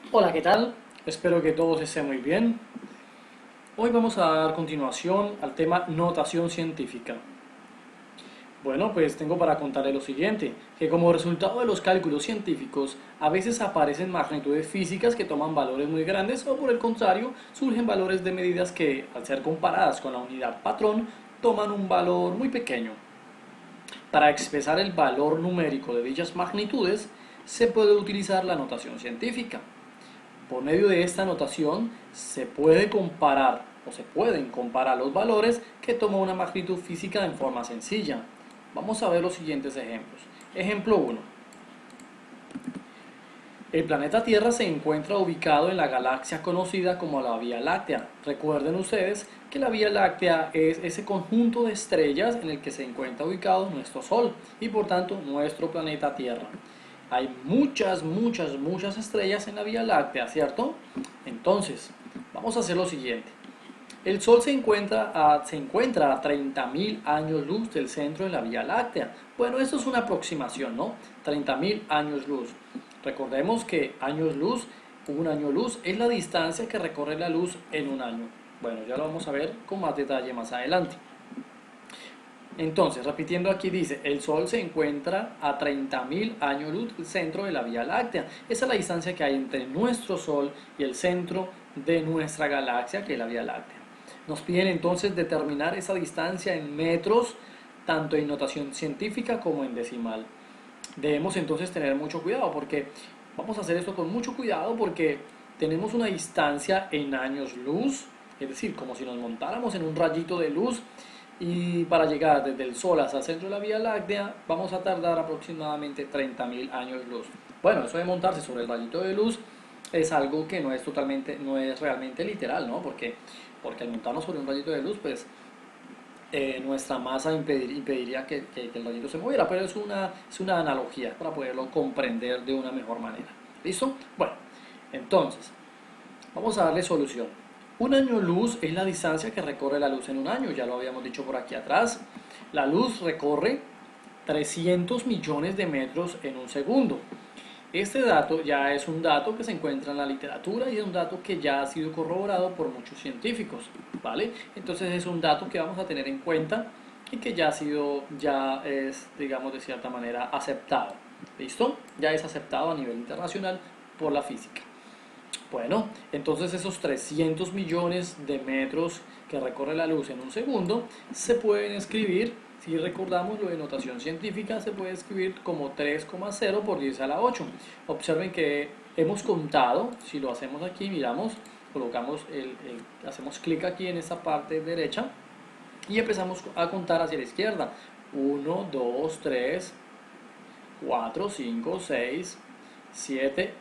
Hola, ¿qué tal? Espero que todos estén muy bien. Hoy vamos a dar continuación al tema notación científica. Bueno, pues tengo para contarle lo siguiente, que como resultado de los cálculos científicos, a veces aparecen magnitudes físicas que toman valores muy grandes o por el contrario, surgen valores de medidas que, al ser comparadas con la unidad patrón, toman un valor muy pequeño. Para expresar el valor numérico de dichas magnitudes, se puede utilizar la notación científica. Por medio de esta notación se puede comparar o se pueden comparar los valores que toma una magnitud física en forma sencilla. Vamos a ver los siguientes ejemplos. Ejemplo 1. El planeta Tierra se encuentra ubicado en la galaxia conocida como la Vía Láctea. Recuerden ustedes que la Vía Láctea es ese conjunto de estrellas en el que se encuentra ubicado nuestro Sol y por tanto nuestro planeta Tierra. Hay muchas estrellas en la Vía Láctea, ¿cierto? Entonces, vamos a hacer lo siguiente. El Sol se encuentra a 30.000 años luz del centro de la Vía Láctea. Bueno, esto es una aproximación, ¿no? 30.000 años luz. Recordemos que años luz, un año luz, es la distancia que recorre la luz en un año. Bueno, ya lo vamos a ver con más detalle más adelante. Entonces, repitiendo aquí dice, el Sol se encuentra a 30.000 años luz del centro de la Vía Láctea. Esa es la distancia que hay entre nuestro Sol y el centro de nuestra galaxia, que es la Vía Láctea. Nos piden entonces determinar esa distancia en metros, tanto en notación científica como en decimal. Debemos entonces tener mucho cuidado porque vamos a hacer esto con mucho cuidado porque tenemos una distancia en años luz, es decir, como si nos montáramos en un rayito de luz y para llegar desde el Sol hasta el centro de la Vía Láctea vamos a tardar aproximadamente 30.000 años luz. Bueno, eso de montarse sobre el rayito de luz es algo que no es realmente literal, ¿no? Porque al montarnos sobre un rayito de luz, pues nuestra masa impediría que el rayito se moviera, pero es una analogía para poderlo comprender de una mejor manera. ¿Listo? Bueno, entonces, vamos a darle solución. Un año luz es la distancia que recorre la luz en un año, ya lo habíamos dicho por aquí atrás. La luz recorre 300 millones de metros en un segundo. Este dato ya es un dato que se encuentra en la literatura y es un dato que ya ha sido corroborado por muchos científicos, ¿vale? Entonces es un dato que vamos a tener en cuenta y que ya es, digamos, de cierta manera aceptado. ¿Listo? Ya es aceptado a nivel internacional por la física. Bueno, entonces esos 300 millones de metros que recorre la luz en un segundo se pueden escribir, si recordamos lo de notación científica, se puede escribir como 3,0 por 10 a la 8. Observen que hemos contado, si lo hacemos aquí, miramos, hacemos clic aquí en esta parte derecha y empezamos a contar hacia la izquierda. 1, 2, 3, 4, 5, 6, 7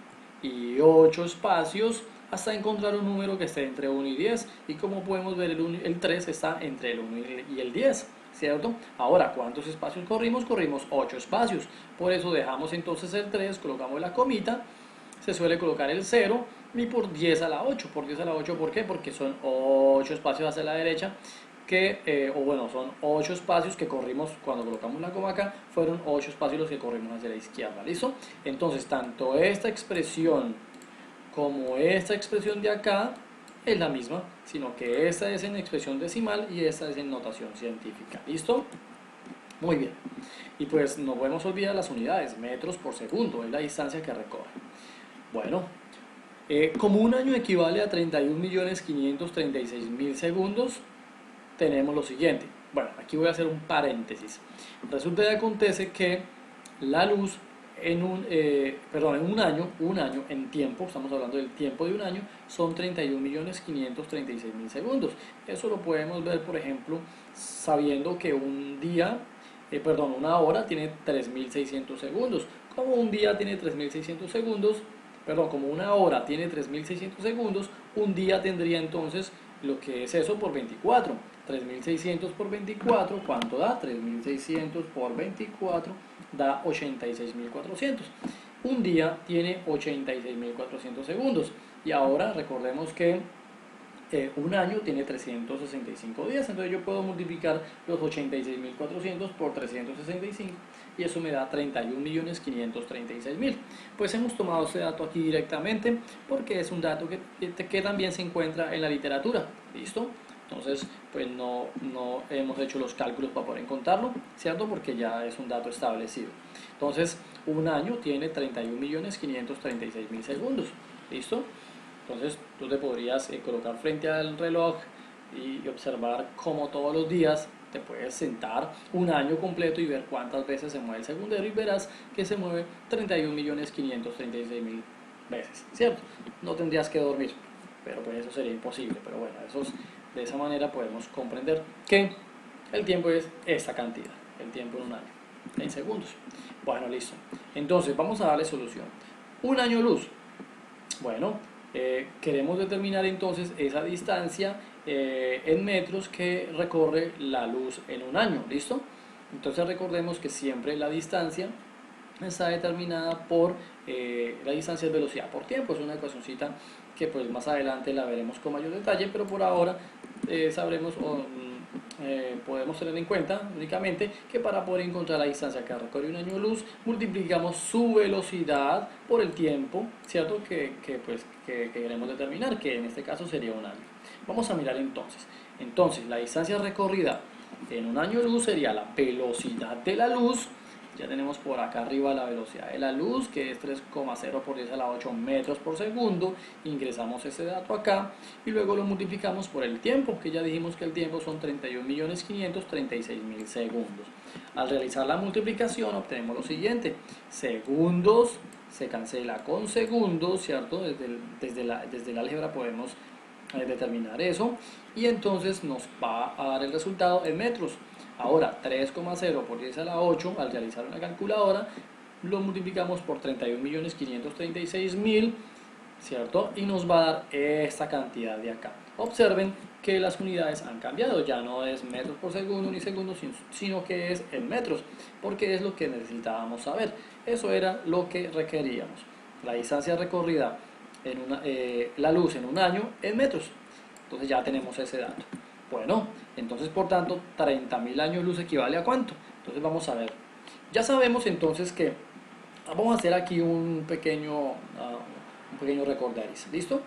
y 8 espacios hasta encontrar un número que esté entre 1 y 10 y como podemos ver el 3 está entre el 1 y el 10, ¿cierto? Ahora, ¿cuántos espacios corrimos? Corrimos 8 espacios, por eso dejamos entonces el 3, colocamos la comita, se suele colocar el 0 y por 10 a la 8, por 10 a la 8, ¿por qué? Porque son 8 espacios hacia la derecha son 8 espacios que corrimos cuando colocamos la coma acá, fueron 8 espacios los que corrimos hacia la izquierda, ¿listo? Entonces, tanto esta expresión como esta expresión de acá es la misma, sino que esta es en expresión decimal y esta es en notación científica, ¿listo? Muy bien. Y pues no podemos olvidar las unidades, metros por segundo, es la distancia que recorre. Bueno, como un año equivale a 31.536.000 segundos, tenemos lo siguiente. Bueno, aquí voy a hacer un paréntesis. Resulta y acontece que la luz un año en tiempo, estamos hablando del tiempo de un año, son 31.536.000 segundos. Eso lo podemos ver, por ejemplo, sabiendo que una hora tiene 3.600 segundos. Como un día tiene 3.600 segundos, como una hora tiene 3.600 segundos, un día tendría entonces lo que es eso por 24. 3.600 por 24, ¿cuánto da? 3.600 por 24 da 86.400. Un día tiene 86.400 segundos. Y ahora recordemos que un año tiene 365 días, entonces yo puedo multiplicar los 86.400 por 365 y eso me da 31.536.000. Pues hemos tomado este dato aquí directamente porque es un dato que también se encuentra en la literatura, ¿listo? Entonces, pues no hemos hecho los cálculos para poder encontrarlo, ¿cierto? Porque ya es un dato establecido. Entonces, un año tiene 31.536.000 segundos, ¿listo? Entonces tú te podrías colocar frente al reloj y observar cómo todos los días te puedes sentar un año completo y ver cuántas veces se mueve el segundero y verás que se mueve 31.536.000 veces, ¿cierto? No tendrías que dormir, pero pues eso sería imposible. Pero bueno, de esa manera podemos comprender que el tiempo es esta cantidad, el tiempo en un año, en segundos. Bueno, listo. Entonces vamos a darle solución. Un año luz. Bueno, queremos determinar entonces esa distancia en metros que recorre la luz en un año, ¿listo? Entonces recordemos que siempre la distancia está determinada por la distancia es velocidad por tiempo. Es una ecuacióncita que pues más adelante la veremos con mayor detalle, pero por ahora sabremos podemos tener en cuenta únicamente que para poder encontrar la distancia que recorre un año luz multiplicamos su velocidad por el tiempo, ¿cierto? Que queremos determinar, que en este caso sería un año. Vamos a mirar entonces la distancia recorrida en un año luz sería la velocidad de la luz. Ya tenemos por acá arriba la velocidad de la luz, que es 3,0 por 10 a la 8 metros por segundo. Ingresamos ese dato acá y luego lo multiplicamos por el tiempo, que ya dijimos que el tiempo son 31.536.000 segundos. Al realizar la multiplicación obtenemos lo siguiente: segundos se cancela con segundos, ¿cierto? Desde el álgebra podemos determinar eso y entonces nos va a dar el resultado en metros. Ahora 3,0 por 10 a la 8 al realizar una calculadora lo multiplicamos por 31.536.000, ¿cierto? Y nos va a dar esta cantidad de acá. Observen que las unidades han cambiado, ya no es metros por segundo ni segundos, sino que es en metros, porque es lo que necesitábamos saber. Eso era lo que requeríamos. La distancia recorrida la luz en un año en metros. Entonces ya tenemos ese dato. Bueno, entonces por tanto 30.000 años luz equivale a ¿cuánto? Entonces vamos a ver. Ya sabemos entonces que vamos a hacer aquí un pequeño recorderis, ¿listo?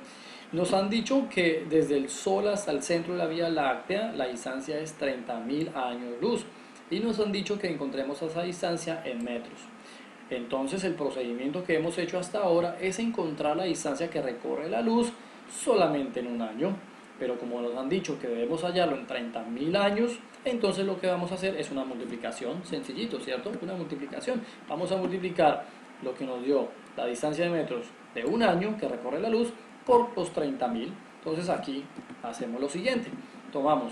Nos han dicho que desde el Sol hasta el centro de la Vía Láctea la distancia es 30.000 años luz y nos han dicho que encontremos esa distancia en metros. Entonces el procedimiento que hemos hecho hasta ahora es encontrar la distancia que recorre la luz solamente en un año. Pero como nos han dicho que debemos hallarlo en 30.000 años, entonces lo que vamos a hacer es una multiplicación, sencillito, ¿cierto? Una multiplicación. Vamos a multiplicar lo que nos dio la distancia de metros de un año que recorre la luz por los 30.000. Entonces aquí hacemos lo siguiente. Tomamos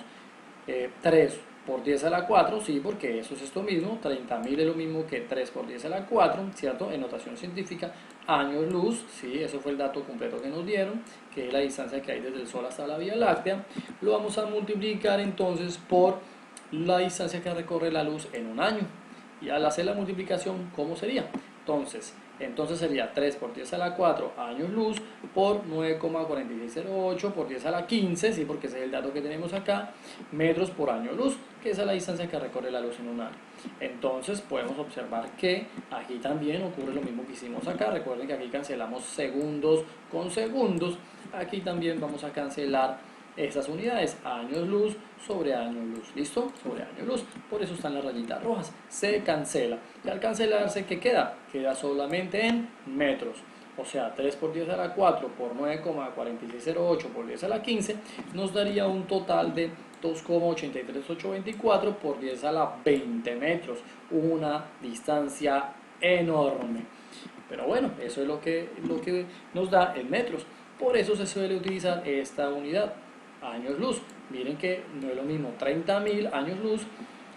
3 por 10 a la 4, sí, porque eso es esto mismo, 30.000 es lo mismo que 3 por 10 a la 4, ¿cierto? En notación científica, años luz, sí, eso fue el dato completo que nos dieron, que es la distancia que hay desde el Sol hasta la Vía Láctea. Lo vamos a multiplicar entonces por la distancia que recorre la luz en un año. Y al hacer la multiplicación, ¿cómo sería? Entonces sería 3 por 10 a la 4 años luz por 9,4608 por 10 a la 15, ¿sí? Porque ese es el dato que tenemos acá, metros por año luz, que esa es la distancia que recorre la luz en un año. Entonces podemos observar que aquí también ocurre lo mismo que hicimos acá. Recuerden que aquí cancelamos segundos con segundos. Aquí también vamos a cancelar estas unidades, años luz sobre años luz, ¿listo? Sobre años luz, por eso están las rayitas rojas, se cancela, y al cancelarse, ¿qué queda? Queda solamente en metros, o sea, 3 por 10 a la 4 por 9,4608 por 10 a la 15, nos daría un total de 2,83824 por 10 a la 20 metros, una distancia enorme. Pero bueno, eso es lo que nos da en metros, por eso se suele utilizar esta unidad, años luz. Miren que no es lo mismo 30.000 años luz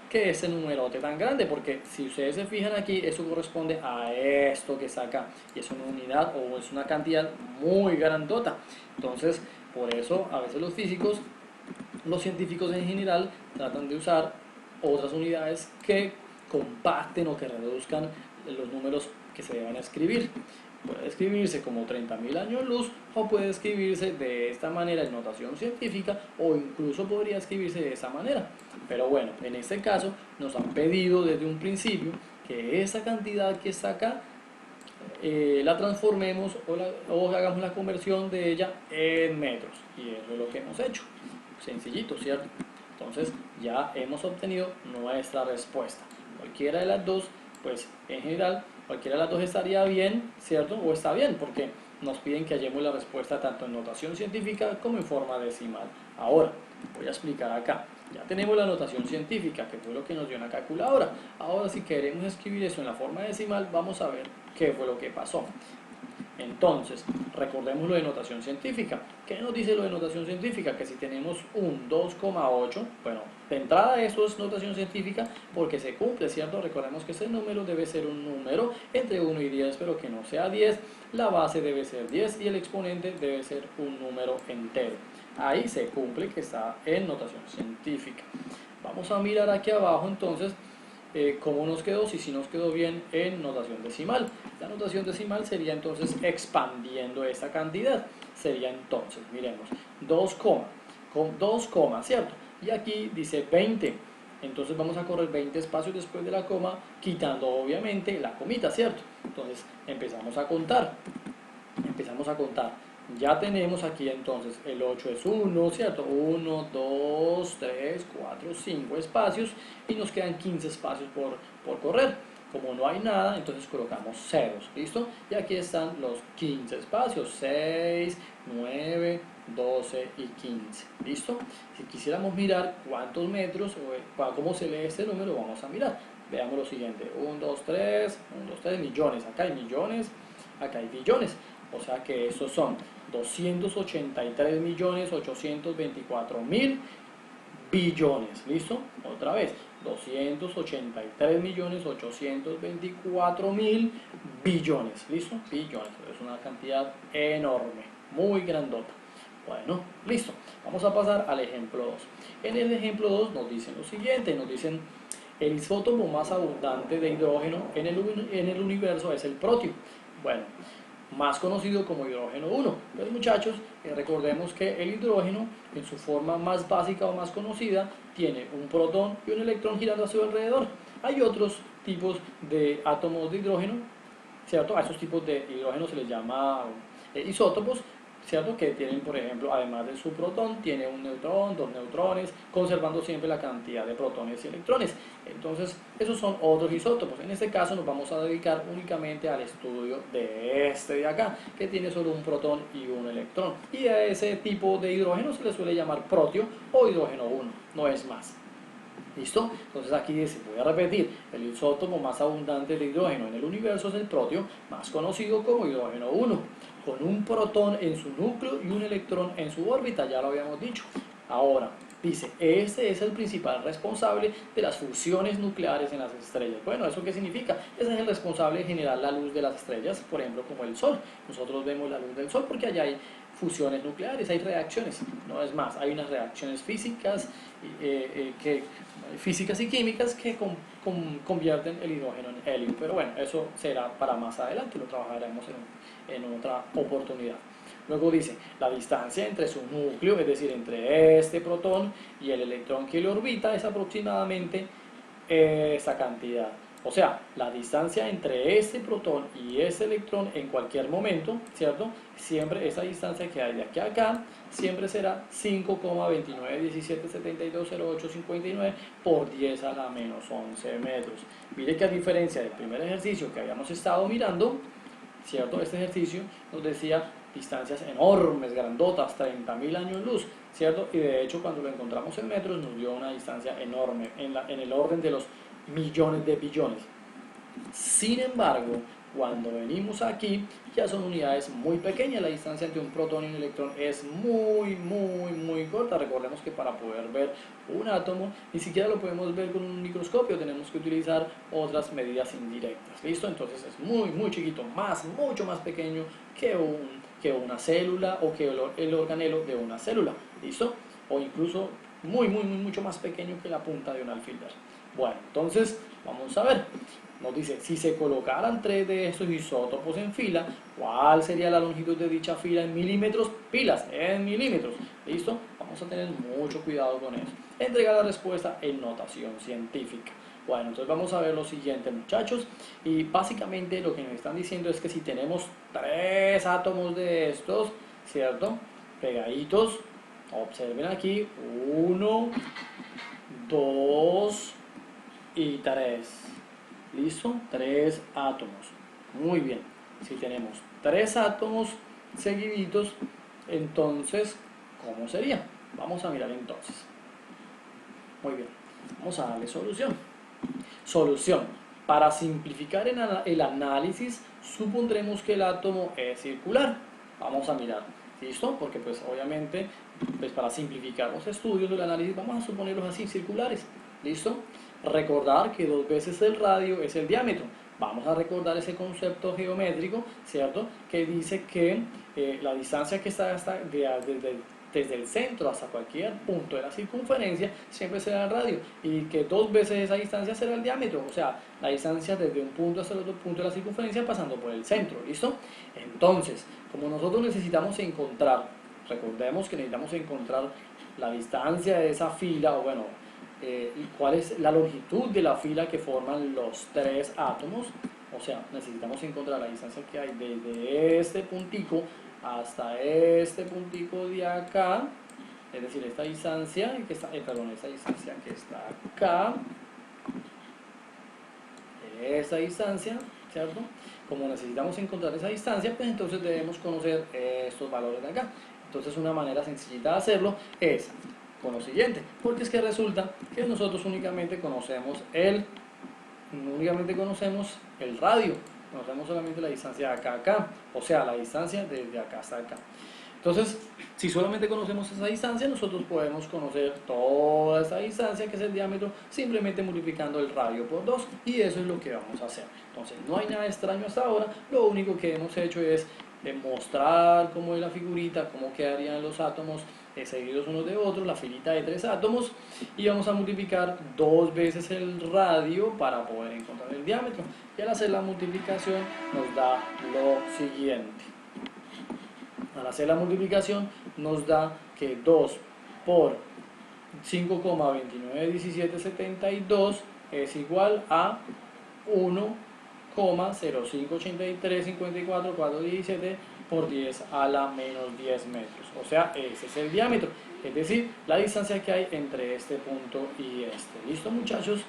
que ese numerote tan grande, porque si ustedes se fijan aquí, eso corresponde a esto que está acá, y es una unidad o es una cantidad muy grandota. Entonces, por eso a veces los físicos, los científicos en general, tratan de usar otras unidades que compacten o que reduzcan los números que se deban escribir. Puede escribirse como 30.000 años luz o puede escribirse de esta manera en notación científica o incluso podría escribirse de esa manera. Pero bueno, en este caso nos han pedido desde un principio que esa cantidad que está acá la transformemos o hagamos la conversión de ella en metros. Y eso es lo que hemos hecho. Sencillito, ¿cierto? Entonces ya hemos obtenido nuestra respuesta. Cualquiera de las dos, pues en general, cualquiera de las dos estaría bien, ¿cierto? O está bien, porque nos piden que hallemos la respuesta tanto en notación científica como en forma decimal. Ahora, voy a explicar acá. Ya tenemos la notación científica, que fue lo que nos dio una calculadora. Ahora, si queremos escribir eso en la forma decimal, vamos a ver qué fue lo que pasó. Entonces, recordemos lo de notación científica. ¿Qué nos dice lo de notación científica? Que si tenemos un 2,8, bueno, de entrada eso es notación científica porque se cumple, ¿cierto? Recordemos que ese número debe ser un número entre 1 y 10, pero que no sea 10. La base debe ser 10 y el exponente debe ser un número entero. Ahí se cumple que está en notación científica. Vamos a mirar aquí abajo entonces cómo nos quedó, si nos quedó bien en notación decimal. La notación decimal sería entonces expandiendo esta cantidad. Sería entonces, miremos, 2, con 2, ¿cierto? Y aquí dice 20. Entonces vamos a correr 20 espacios después de la coma, quitando obviamente la comita, ¿cierto? Entonces empezamos a contar. Ya tenemos aquí entonces el 8 es 1, ¿cierto? 1, 2, 3, 4, 5 espacios y nos quedan 15 espacios por correr. Como no hay nada, entonces colocamos ceros, ¿listo? Y aquí están los 15 espacios, 6, 9, 12 y 15, ¿listo? Si quisiéramos mirar cuántos metros o cómo se lee este número, vamos a mirar. Veamos lo siguiente, 1, 2, 3, 1, 2, 3, millones, acá hay millones, acá hay billones. O sea que estos son 283.824.000 billones. ¿Listo? Otra vez, 283.824.000 billones. ¿Listo? Billones. Es una cantidad enorme, muy grandota. Bueno, listo. Vamos a pasar al ejemplo 2. En el ejemplo 2 nos dicen lo siguiente, nos dicen el isótopo más abundante de hidrógeno en el universo es el protio. Bueno, más conocido como hidrógeno 1. Pues muchachos, recordemos que el hidrógeno en su forma más básica o más conocida tiene un protón y un electrón girando a su alrededor. Hay otros tipos de átomos de hidrógeno, ¿cierto? A esos tipos de hidrógeno se les llama isótopos, ¿cierto? Que tienen, por ejemplo, además de su protón, tiene un neutrón, dos neutrones, conservando siempre la cantidad de protones y electrones. Entonces, esos son otros isótopos. En este caso nos vamos a dedicar únicamente al estudio de este de acá, que tiene solo un protón y un electrón. Y a ese tipo de hidrógeno se le suele llamar protio o hidrógeno 1, no es más. ¿Listo? Entonces aquí dice, voy a repetir, el isótopo más abundante de hidrógeno en el universo es el protio, más conocido como hidrógeno 1, con un protón en su núcleo y un electrón en su órbita, ya lo habíamos dicho. Ahora, dice, este es el principal responsable de las fusiones nucleares en las estrellas. Bueno, ¿eso qué significa? Ese es el responsable de generar la luz de las estrellas, por ejemplo, como el Sol. Nosotros vemos la luz del Sol porque allá hay fusiones nucleares, hay reacciones, no es más, hay unas reacciones físicas, físicas y químicas que convierten el hidrógeno en helio, pero bueno, eso será para más adelante, lo trabajaremos en otra oportunidad. Luego dice, la distancia entre su núcleo, es decir, entre este protón y el electrón que le orbita, es aproximadamente esa cantidad. O sea, la distancia entre este protón y este electrón en cualquier momento, ¿cierto? Siempre esa distancia que hay de aquí a acá, siempre será 5,2917720859 por 10 a la menos 11 metros. Mire que a diferencia del primer ejercicio que habíamos estado mirando, ¿cierto? Este ejercicio nos decía distancias enormes, grandotas, 30.000 años luz, ¿cierto? Y de hecho cuando lo encontramos en metros nos dio una distancia enorme, en el orden de los millones de billones. Sin embargo, cuando venimos aquí, ya son unidades muy pequeñas. La distancia entre un protón y un electrón es muy corta. Recordemos que para poder ver un átomo, ni siquiera lo podemos ver con un microscopio. Tenemos que utilizar otras medidas indirectas. ¿Listo? Entonces es muy chiquito, mucho más pequeño que una célula o que el organelo de una célula. ¿Listo? O incluso mucho más pequeño que la punta de un alfiler. Bueno, entonces vamos a ver. Nos dice, si se colocaran 3 de estos isótopos en fila, ¿cuál sería la longitud de dicha fila en milímetros? Pilas, en milímetros. ¿Listo? Vamos a tener mucho cuidado con eso. Entrega la respuesta en notación científica. Bueno, entonces vamos a ver lo siguiente, muchachos. Y básicamente lo que me están diciendo es que si tenemos 3 átomos de estos, ¿cierto? Pegaditos, observen aquí, 1, 2 y 3. ¿Listo? 3 átomos. Muy bien. Si tenemos 3 átomos seguiditos, entonces, ¿cómo sería? Vamos a mirar entonces. Muy bien. Vamos a darle solución. Solución. Para simplificar el análisis, supondremos que el átomo es circular. Vamos a mirar. ¿Listo? Porque pues obviamente, pues para simplificar los estudios del análisis, vamos a suponerlos así, circulares. ¿Listo? Recordar que 2 veces el radio es el diámetro. Vamos a recordar ese concepto geométrico, ¿cierto? Que dice que la distancia que está desde el centro hasta cualquier punto de la circunferencia siempre será el radio, y que 2 veces esa distancia será el diámetro, o sea, la distancia desde un punto hasta el otro punto de la circunferencia pasando por el centro. ¿Listo? Entonces, como nosotros necesitamos encontrar, recordemos que necesitamos encontrar la distancia de esa fila, o bueno, cuál es la longitud de la fila que forman los 3 átomos, o sea, necesitamos encontrar la distancia que hay desde este puntico hasta este puntico de acá, es decir, esta distancia que está, esta distancia que está acá, esta distancia, ¿cierto? Como necesitamos encontrar esa distancia, pues entonces debemos conocer estos valores de acá. Entonces una manera sencillita de hacerlo es con lo siguiente, porque es que resulta que nosotros únicamente conocemos el radio, conocemos solamente la distancia de acá a acá, o sea, la distancia desde acá hasta acá. Entonces, si solamente conocemos esa distancia, nosotros podemos conocer toda esa distancia, que es el diámetro, simplemente multiplicando el radio por 2, y eso es lo que vamos a hacer. Entonces, no hay nada extraño hasta ahora, lo único que hemos hecho es mostrar cómo es la figurita, cómo quedarían los átomos seguidos unos de otros, la filita de 3 átomos, y vamos a multiplicar 2 veces el radio para poder encontrar el diámetro, y al hacer la multiplicación nos da lo siguiente. Al hacer la multiplicación nos da que 2 por 5,291772 es igual a 1,058354,417 por 10 a la menos 10 metros. O sea, ese es el diámetro, es decir, la distancia que hay entre este punto y este. ¿Listo, muchachos?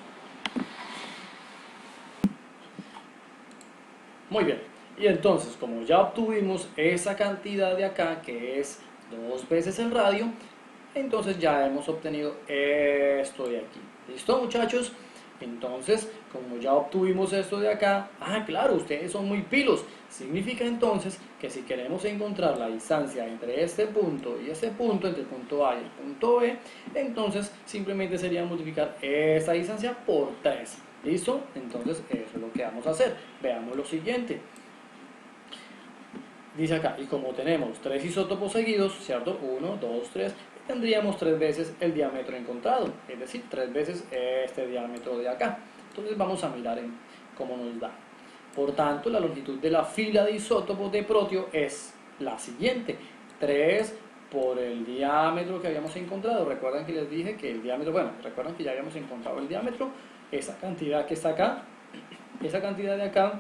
Muy bien. Y entonces, como ya obtuvimos esa cantidad de acá, que es 2 veces el radio, entonces ya hemos obtenido esto de aquí. ¿Listo, muchachos? Entonces, como ya obtuvimos esto de acá, claro, ustedes son muy pilos. Significa entonces que si queremos encontrar la distancia entre este punto y este punto, entre el punto A y el punto B, entonces simplemente sería multiplicar esta distancia por 3. ¿Listo? Entonces eso es lo que vamos a hacer. Veamos lo siguiente. Dice acá, y como tenemos 3 isótopos seguidos, ¿cierto? 1, 2, 3, tendríamos 3 veces el diámetro encontrado, es decir, 3 veces este diámetro de acá. Entonces vamos a mirar en cómo nos da. Por tanto, la longitud de la fila de isótopos de protio es la siguiente: 3 por el diámetro que habíamos encontrado. Recuerdan que les dije que el diámetro, bueno, recuerdan que ya habíamos encontrado el diámetro, esa cantidad que está acá, esa cantidad de acá,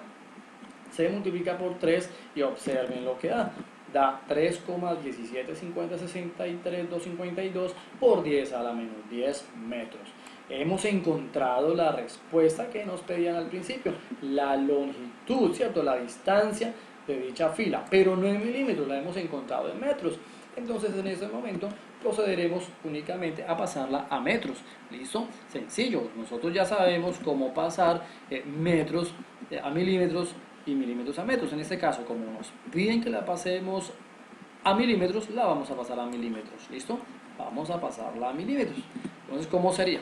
se multiplica por 3 y observen lo que da. Da 3,175063252 por 10 a la menos 10 metros. Hemos encontrado la respuesta que nos pedían al principio, la longitud, ¿cierto? La distancia de dicha fila, pero no en milímetros, la hemos encontrado en metros. Entonces en este momento procederemos únicamente a pasarla a metros. ¿Listo? Sencillo, nosotros ya sabemos cómo pasar metros a milímetros y milímetros a metros. En este caso, como nos piden que la pasemos a milímetros, la vamos a pasar a milímetros. ¿Listo? Vamos a pasarla a milímetros. Entonces, ¿cómo sería?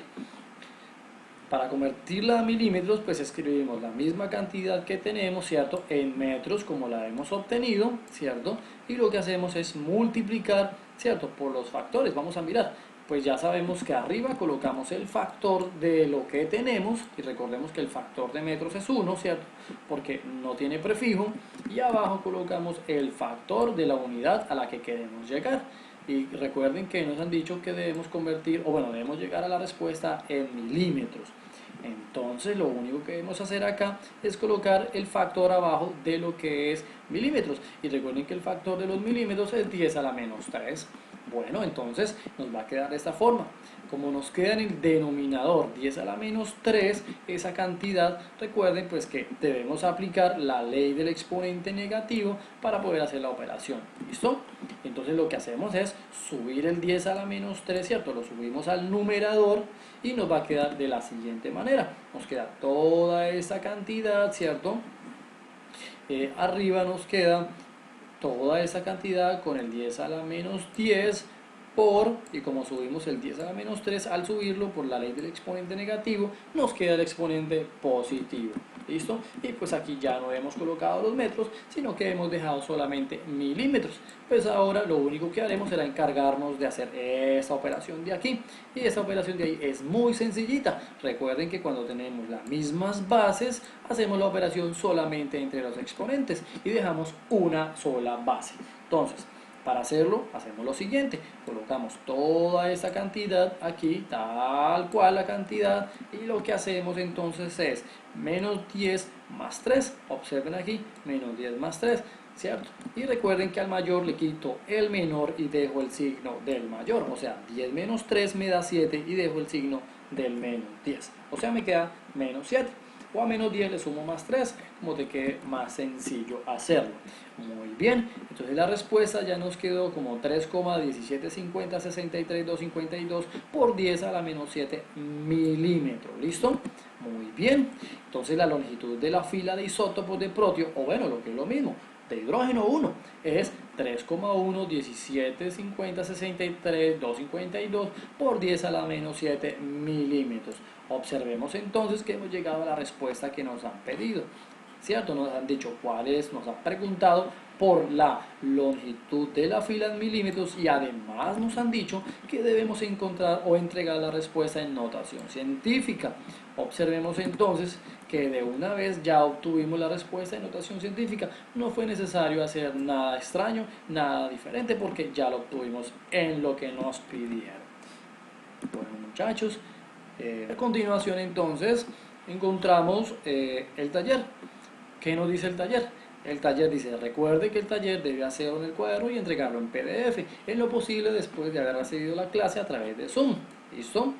Para convertirla a milímetros, pues escribimos la misma cantidad que tenemos, ¿cierto? En metros, como la hemos obtenido, ¿cierto? Y lo que hacemos es multiplicar, ¿cierto? Por los factores. Vamos a mirar. pues ya sabemos que arriba colocamos el factor de lo que tenemos, y recordemos que el factor de metros es 1, ¿cierto? Porque no tiene prefijo, y abajo colocamos el factor de la unidad a la que queremos llegar. Y recuerden que nos han dicho que debemos convertir, o bueno, debemos llegar a la respuesta en milímetros. Entonces lo único que debemos hacer acá es colocar el factor abajo de lo que es milímetros. Y recuerden que el factor de los milímetros es 10 a la menos 3. Bueno, entonces nos va a quedar de esta forma. Como nos queda en el denominador 10 a la menos 3, esa cantidad, recuerden pues que debemos aplicar la ley del exponente negativo para poder hacer la operación. ¿Listo? Entonces lo que hacemos es subir el 10 a la menos 3, ¿cierto? Lo subimos al numerador y nos va a quedar de la siguiente manera. Nos queda toda esa cantidad, ¿cierto? Arriba nos queda toda esa cantidad con el 10 a la menos 10 por, y como subimos el 10 a la menos 3, al subirlo por la ley del exponente negativo, nos queda el exponente positivo. ¿Listo? Y pues aquí ya no hemos colocado los metros, sino que hemos dejado solamente milímetros. Pues ahora lo único que haremos será encargarnos de hacer esta operación de aquí. Y esta operación de ahí es muy sencillita. Recuerden que cuando tenemos las mismas bases, hacemos la operación solamente entre los exponentes y dejamos una sola base. Entonces, para hacerlo, hacemos lo siguiente, colocamos toda esa cantidad aquí, tal cual la cantidad, y lo que hacemos entonces es menos 10 más 3, observen aquí, menos 10 más 3, ¿cierto? Y recuerden que al mayor le quito el menor y dejo el signo del mayor, o sea, 10 menos 3 me da 7 y dejo el signo del menos 10, o sea, me queda menos 7. O a menos 10 le sumo más 3, como te quede más sencillo hacerlo. Muy bien, entonces la respuesta ya nos quedó como 3,175063,252 por 10 a la menos 7 milímetros. ¿Listo? Muy bien, entonces la longitud de la fila de isótopos de protio, o bueno, lo que es lo mismo, de hidrógeno 1 es 3,1175063,252 por 10 a la menos 7 milímetros. Observemos entonces que hemos llegado a la respuesta que nos han pedido, ¿cierto? Nos han dicho cuál es, nos han preguntado por la longitud de la fila en milímetros y además nos han dicho que debemos encontrar o entregar la respuesta en notación científica. Observemos entonces que de una vez ya obtuvimos la respuesta en notación científica. No fue necesario hacer nada extraño, nada diferente, porque ya lo obtuvimos en lo que nos pidieron. Bueno, muchachos, a continuación entonces encontramos el taller. ¿Qué nos dice el taller? El taller dice, recuerde que el taller debe hacerlo en el cuaderno y entregarlo en PDF, en lo posible después de haber recibido la clase a través de Zoom. ¿Listo?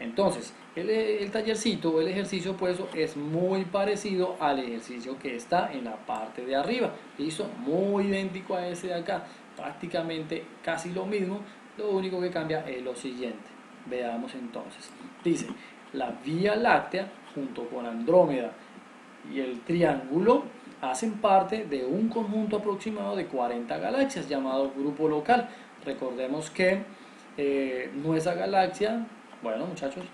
Entonces, el tallercito, el ejercicio puesto es muy parecido al ejercicio que está en la parte de arriba. ¿Listo? Muy idéntico a ese de acá. Prácticamente casi lo mismo. Lo único que cambia es lo siguiente. Veamos entonces. Dice, la Vía Láctea junto con Andrómeda y el Triángulo hacen parte de un conjunto aproximado de 40 galaxias llamado grupo local. Recordemos que nuestra galaxia, bueno muchachos,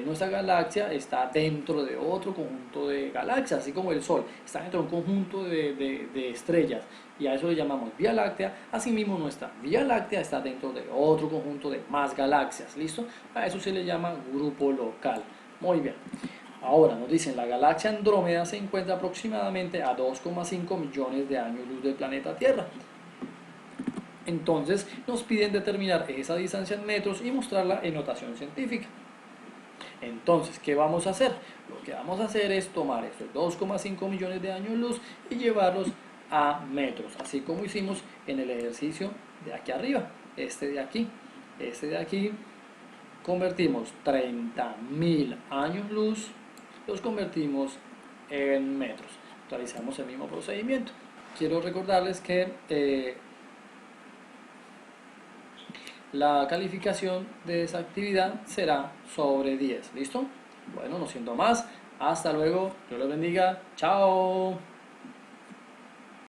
nuestra galaxia está dentro de otro conjunto de galaxias, así como el Sol está dentro de un conjunto de estrellas y a eso le llamamos Vía Láctea. Asimismo nuestra Vía Láctea está dentro de otro conjunto de más galaxias, ¿listo? A eso se le llama grupo local. Muy bien. Ahora nos dicen, la galaxia Andrómeda se encuentra aproximadamente a 2,5 millones de años luz del planeta Tierra. Entonces nos piden determinar esa distancia en metros y mostrarla en notación científica. Entonces, ¿qué vamos a hacer? Lo que vamos a hacer es tomar estos 2,5 millones de años luz y llevarlos a metros, así como hicimos en el ejercicio de aquí arriba, este de aquí. Este de aquí convertimos 30.000 años luz, los convertimos en metros. Realizamos el mismo procedimiento. Quiero recordarles que la calificación de esa actividad será sobre 10. ¿Listo? Bueno, no siendo más. Hasta luego. Dios los bendiga. Chao.